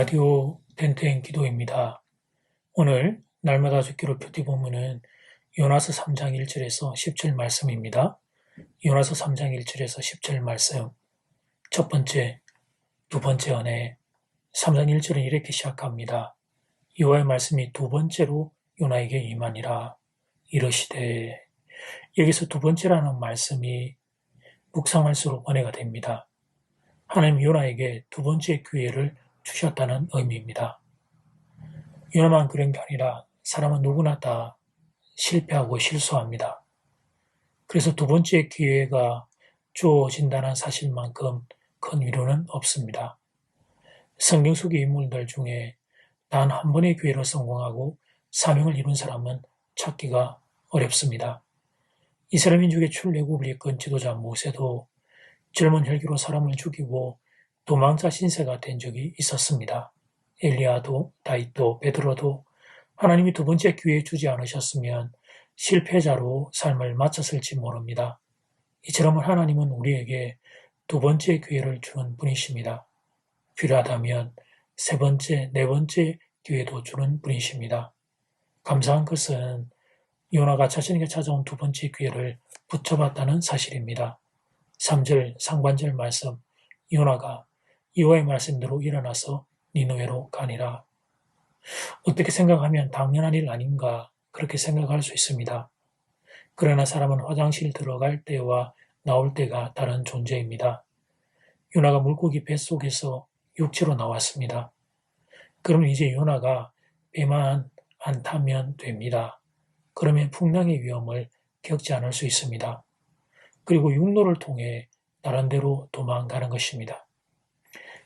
라디오 땡땡 기도입니다. 오늘 날마다 죽기로 표티 본문은 요나서 3장 1절에서 10절 말씀입니다. 요나서 3장 1절에서 10절 말씀. 첫 번째, 두 번째 은혜. 3장 1절은 이렇게 시작합니다. 여호와의 말씀이 두 번째로 요나에게 임하니라. 이러시되. 여기서 두 번째라는 말씀이 묵상할수록 은혜가 됩니다. 하나님 요나에게 두 번째 기회를 주셨다는 의미입니다. 요나만 그런 게 아니라 사람은 누구나 다 실패하고 실수합니다. 그래서 두 번째 기회가 주어진다는 사실만큼 큰 위로는 없습니다. 성경 속의 인물들 중에 단 한 번의 기회로 성공하고 사명을 이룬 사람은 찾기가 어렵습니다. 이스라엘 민족의 출애굽을 이끈 지도자 모세도 젊은 혈기로 사람을 죽이고 도망자 신세가 된 적이 있었습니다. 엘리야도, 다윗도, 베드로도 하나님이 두 번째 기회 주지 않으셨으면 실패자로 삶을 마쳤을지 모릅니다. 이처럼 하나님은 우리에게 두 번째 기회를 주는 분이십니다. 필요하다면 세 번째, 네 번째 기회도 주는 분이십니다. 감사한 것은 요나가 자신에게 찾아온 두 번째 기회를 붙잡았다는 사실입니다. 3절 상반절 말씀, 요나가 여호와의 말씀대로 일어나서 니느웨로 가니라. 어떻게 생각하면 당연한 일 아닌가 그렇게 생각할 수 있습니다. 그러나 사람은 화장실 들어갈 때와 나올 때가 다른 존재입니다. 요나가 물고기 뱃속에서 육지로 나왔습니다. 그러면 이제 요나가 배만 안 타면 됩니다. 그러면 풍랑의 위험을 겪지 않을 수 있습니다. 그리고 육로를 통해 다른 데로 도망가는 것입니다.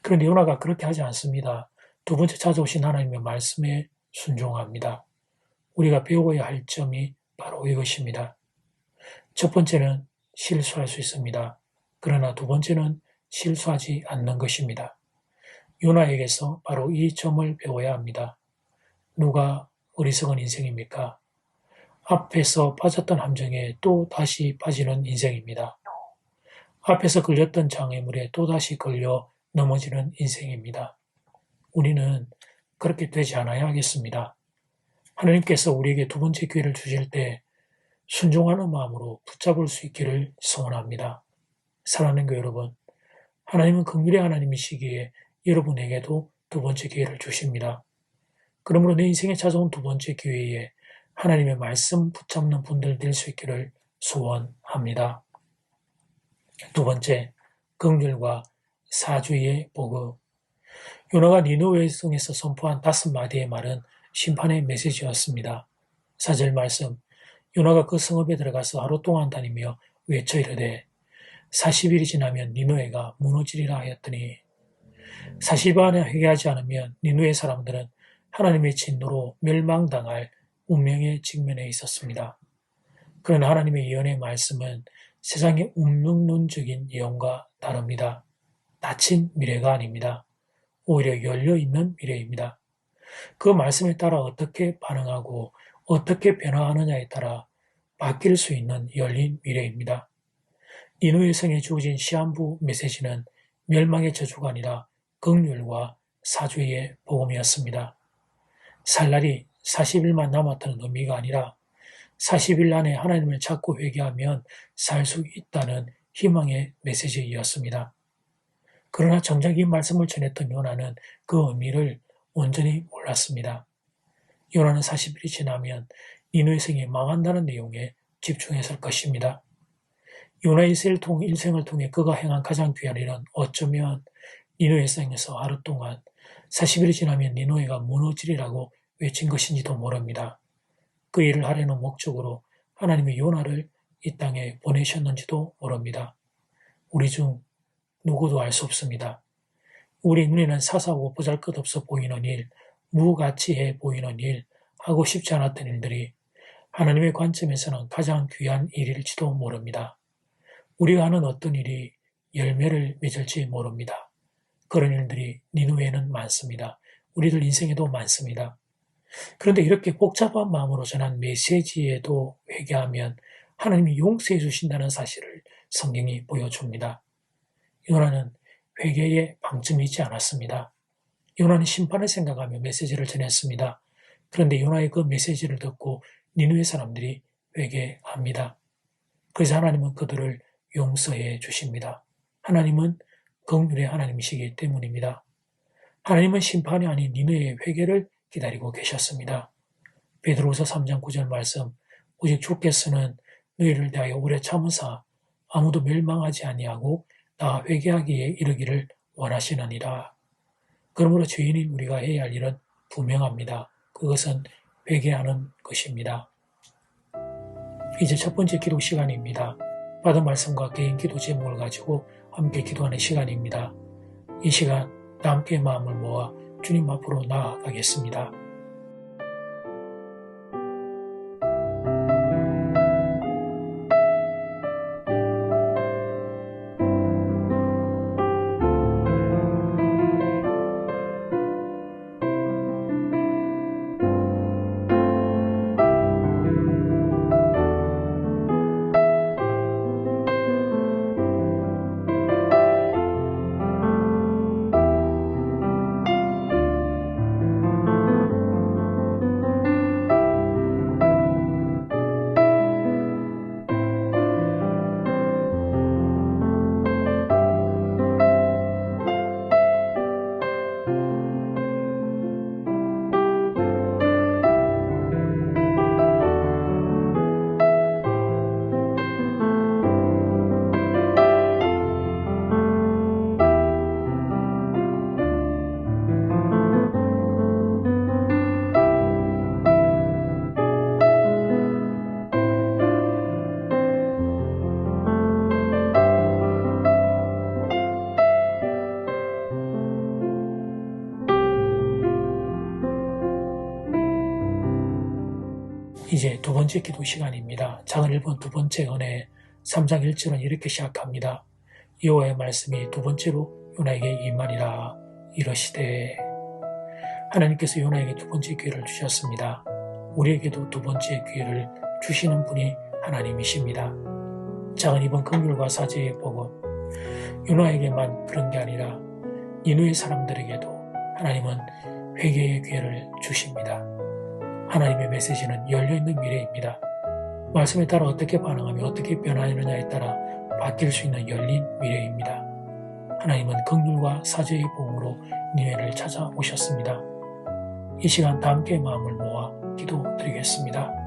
그런데 요나가 그렇게 하지 않습니다. 두 번째 찾아오신 하나님의 말씀에 순종합니다. 우리가 배워야 할 점이 바로 이것입니다. 첫 번째는 실수할 수 있습니다. 그러나 두 번째는 실수하지 않는 것입니다. 요나에게서 바로 이 점을 배워야 합니다. 누가 어리석은 인생입니까? 앞에서 빠졌던 함정에 또 다시 빠지는 인생입니다. 앞에서 걸렸던 장애물에 또다시 걸려 넘어지는 인생입니다. 우리는 그렇게 되지 않아야 하겠습니다. 하나님께서 우리에게 두 번째 기회를 주실 때 순종하는 마음으로 붙잡을 수 있기를 소원합니다. 사랑하는 교회 여러분, 하나님은 긍휼의 하나님이시기에 여러분에게도 두 번째 기회를 주십니다. 그러므로 내 인생에 찾아온 두 번째 기회에 하나님의 말씀 붙잡는 분들 될 수 있기를 소원합니다. 두 번째, 긍휼과 사주의 복음. 요나가 니느웨 성에서 선포한 5마디의 말은 심판의 메시지였습니다. 4절 말씀, 요나가 그 성읍에 들어가서 하루 동안 다니며 외쳐 이르되 40일이 지나면 니느웨가 무너지리라 하였더니 40일 안에 회개하지 않으면 니느웨 사람들은 하나님의 진노로 멸망당할 운명의 직면에 있었습니다. 그러나 하나님의 예언의 말씀은 세상의 운명론적인 예언과 다릅니다. 닫힌 미래가 아닙니다. 오히려 열려있는 미래입니다. 그 말씀에 따라 어떻게 반응하고 어떻게 변화하느냐에 따라 바뀔 수 있는 열린 미래입니다. 니느웨 성에 주어진 시한부 메시지는 멸망의 저주가 아니라 긍휼과 사주의 복음이었습니다. 살 날이 40일만 남았다는 의미가 아니라 40일 안에 하나님을 찾고 회개하면 살 수 있다는 희망의 메시지였습니다. 그러나 정작 이 말씀을 전했던 요나는 그 의미를 온전히 몰랐습니다. 요나는 40일이 지나면 니느웨 성이 망한다는 내용에 집중했을 것입니다. 요나의 일생을 통해 그가 행한 가장 귀한 일은 어쩌면 니느웨 성에서 하루 동안 40일이 지나면 니느웨가 무너지리라고 외친 것인지도 모릅니다. 그 일을 하려는 목적으로 하나님이 요나를 이 땅에 보내셨는지도 모릅니다. 우리 중 누구도 알 수 없습니다. 우리 눈에는 사사하고 보잘것없어 보이는 일, 무가치해 보이는 일, 하고 싶지 않았던 일들이 하나님의 관점에서는 가장 귀한 일일지도 모릅니다. 우리가 하는 어떤 일이 열매를 맺을지 모릅니다. 그런 일들이 니느웨에는 많습니다. 우리들 인생에도 많습니다. 그런데 이렇게 복잡한 마음으로 전한 메시지에도 회개하면 하나님이 용서해 주신다는 사실을 성경이 보여줍니다. 요나는 회개에 방점이 있지 않았습니다. 요나는 심판을 생각하며 메시지를 전했습니다. 그런데 요나의 그 메시지를 듣고 니느웨 사람들이 회개합니다. 그래서 하나님은 그들을 용서해 주십니다. 하나님은 긍휼의 하나님이시기 때문입니다. 하나님은 심판이 아닌 니느웨의 회개를 기다리고 계셨습니다. 베드로후서 3장 9절 말씀, 오직 주께서는 너희를 대하여 오래 참으사 아무도 멸망하지 아니하고 다 회개하기에 이르기를 원하시느니라. 그러므로 죄인인 우리가 해야 할 일은 분명합니다. 그것은 회개하는 것입니다. 이제 첫 번째 기도 시간입니다. 받은 말씀과 개인 기도 제목을 가지고 함께 기도하는 시간입니다. 이 시간 다 함께 마음을 모아 주님 앞으로 나아가겠습니다. 이제 두 번째 기도 시간입니다. 장을 읽은 두 번째 은혜 3장 1절은 이렇게 시작합니다. 여호와의 말씀이 두 번째로 요나에게 임하니라 이러시되. 하나님께서 요나에게 두 번째 기회를 주셨습니다. 우리에게도 두 번째 기회를 주시는 분이 하나님이십니다. 장은 이번 긍휼과 사죄의 복음, 요나에게만 그런 게 아니라 니느웨 사람들에게도 하나님은 회개의 기회를 주십니다. 하나님의 메시지는 열려있는 미래입니다. 말씀에 따라 어떻게 반응하며 어떻게 변하느냐에 따라 바뀔 수 있는 열린 미래입니다. 하나님은 긍휼과 사죄의 복음으로 니느웨를 찾아오셨습니다. 이 시간 다 함께 마음을 모아 기도드리겠습니다.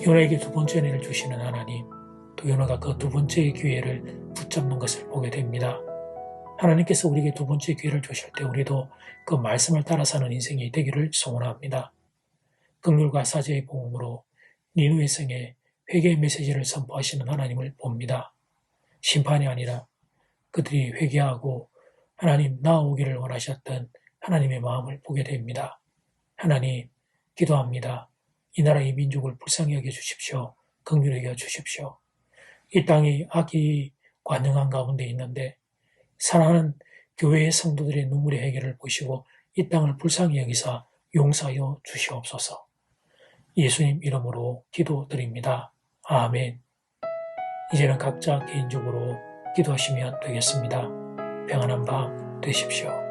요나에게 두 번째 은혜를 주시는 하나님, 또 요나가 그 두 번째의 기회를 붙잡는 것을 보게 됩니다. 하나님께서 우리에게 두 번째 기회를 주실 때 우리도 그 말씀을 따라 사는 인생이 되기를 소원합니다. 긍휼과 사죄의 복음으로 니느웨 성에 회개의 메시지를 선포하시는 하나님을 봅니다. 심판이 아니라 그들이 회개하고 하나님 나아오기를 원하셨던 하나님의 마음을 보게 됩니다. 하나님, 기도합니다. 이 나라 이 민족을 불쌍히 여겨 주십시오. 긍휼히 여겨 주십시오. 이 땅이 악이 관영한 가운데 있는데 사랑하는 교회의 성도들의 눈물의 해결을 보시고 이 땅을 불쌍히 여기사 용서하여 주시옵소서. 예수님 이름으로 기도드립니다. 아멘. 이제는 각자 개인적으로 기도하시면 되겠습니다. 평안한 밤 되십시오.